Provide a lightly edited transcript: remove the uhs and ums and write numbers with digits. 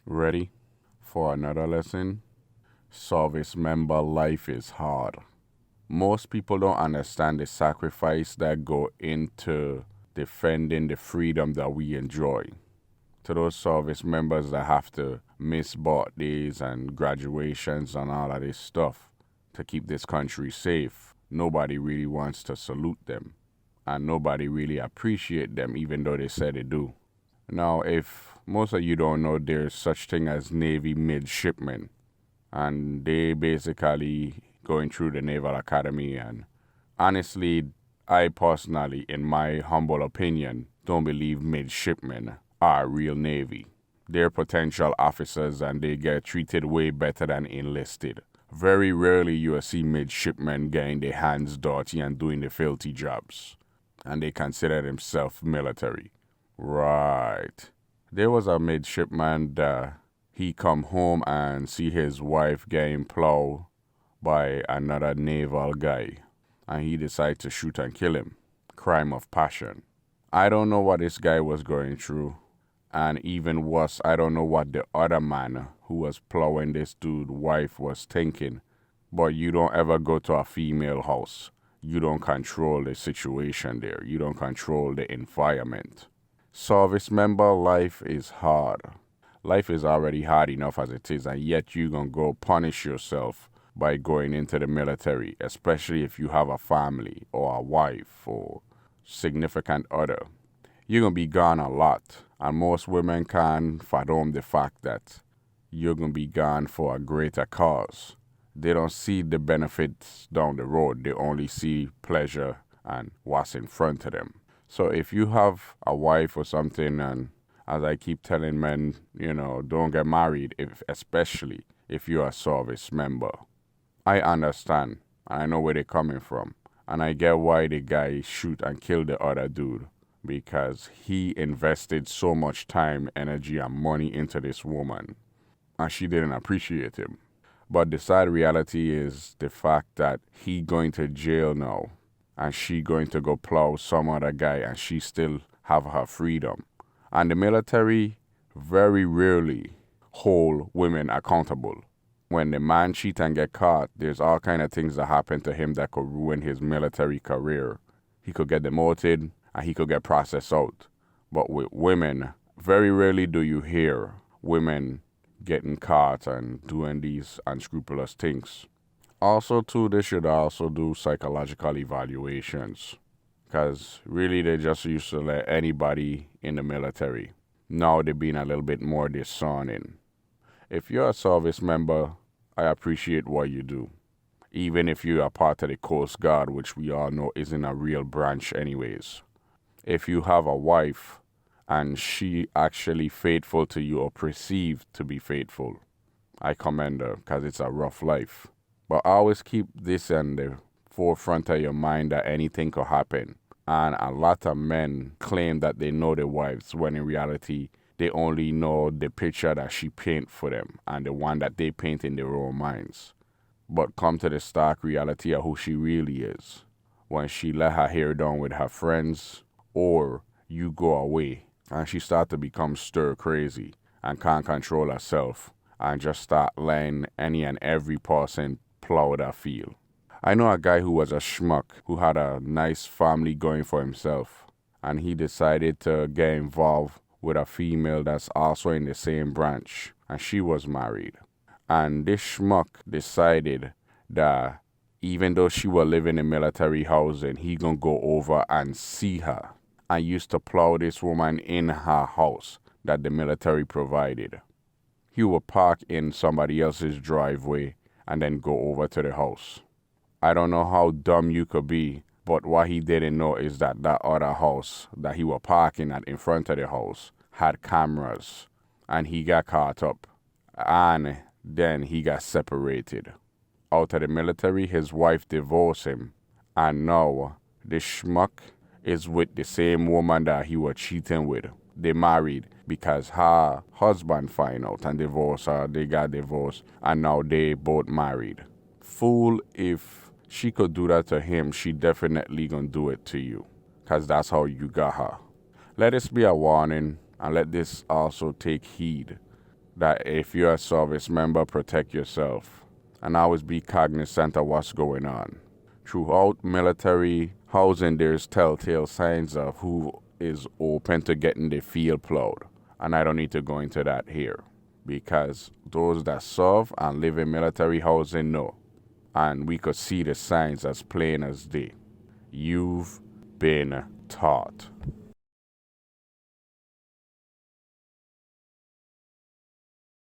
Ready for another lesson? Service member life is hard. Most people don't understand the sacrifice that go into defending the freedom that we enjoy. To those service members that have to miss birthdays and graduations and all of this stuff to keep this country safe, nobody really wants to salute them. And nobody really appreciate them even though they say they do. Now, if most of you don't know, there's such thing as Navy midshipmen, and they basically going through the Naval Academy. And honestly, I personally, in my humble opinion, don't believe midshipmen are real Navy. They're potential officers and they get treated way better than enlisted. Very rarely you will see midshipmen getting their hands dirty and doing the filthy jobs. And they consider themselves military. Right. There was a midshipman that he come home and see his wife getting plowed by another naval guy. And he decided to shoot and kill him. Crime of passion. I don't know what this guy was going through. And even worse, I don't know what the other man who was plowing this dude's wife was thinking. But you don't ever go to a female house. You don't control the situation there. You don't control the environment. Service member life is hard. Life is already hard enough as it is, and yet you're going to go punish yourself by going into the military, especially if you have a family or a wife or significant other. You're going to be gone a lot, and most women can't fathom the fact that you're going to be gone for a greater cause. They don't see the benefits down the road. They only see pleasure and what's in front of them. So if you have a wife or something, and as I keep telling men, don't get married, especially if you're a service member. I understand. I know where they're coming from. And I get why the guy shoot and kill the other dude. Because he invested so much time, energy, and money into this woman. And she didn't appreciate him. But the sad reality is the fact that he going to jail now. And she going to go plow some other guy and she still have her freedom. And the military very rarely hold women accountable. When the man cheat and get caught, there's all kind of things that happen to him that could ruin his military career. He could get demoted and he could get processed out. But with women, very rarely do you hear women getting caught and doing these unscrupulous things. Also, too, they should also do psychological evaluations. Because really, they just used to let anybody in the military. Now they're being a little bit more discerning. If you're a service member, I appreciate what you do. Even if you are part of the Coast Guard, which we all know isn't a real branch anyways. If you have a wife and she actually faithful to you or perceived to be faithful, I commend her because it's a rough life. But always keep this in the forefront of your mind that anything could happen. And a lot of men claim that they know their wives when in reality they only know the picture that she paint for them and the one that they paint in their own minds. But come to the stark reality of who she really is. When she let her hair down with her friends or you go away and she start to become stir crazy and can't control herself and just start letting any and every person plow that field. I know a guy who was a schmuck who had a nice family going for himself, and he decided to get involved with a female that's also in the same branch, and she was married. And this schmuck decided that even though she was living in military housing, he gonna go over and see her. I used to plow this woman in her house that the military provided. He would park in somebody else's driveway and then go over to the house. I don't know how dumb you could be, but what he didn't know is that that other house that he was parking at in front of the house had cameras, and he got caught up, and then he got separated. Out of the military, his wife divorced him, and now the schmuck is with the same woman that he was cheating with. They married because her husband found out and divorced her. They got divorced and now they both married. Fool, if she could do that to him, she definitely gonna do it to you. Because that's how you got her. Let this be a warning and let this also take heed. that if you're a service member, protect yourself and always be cognizant of what's going on. Throughout military housing, there's telltale signs of who is open to getting the field plowed. And I don't need to go into that here because those that serve and live in military housing know. And we could see the signs as plain as day. You've been taught.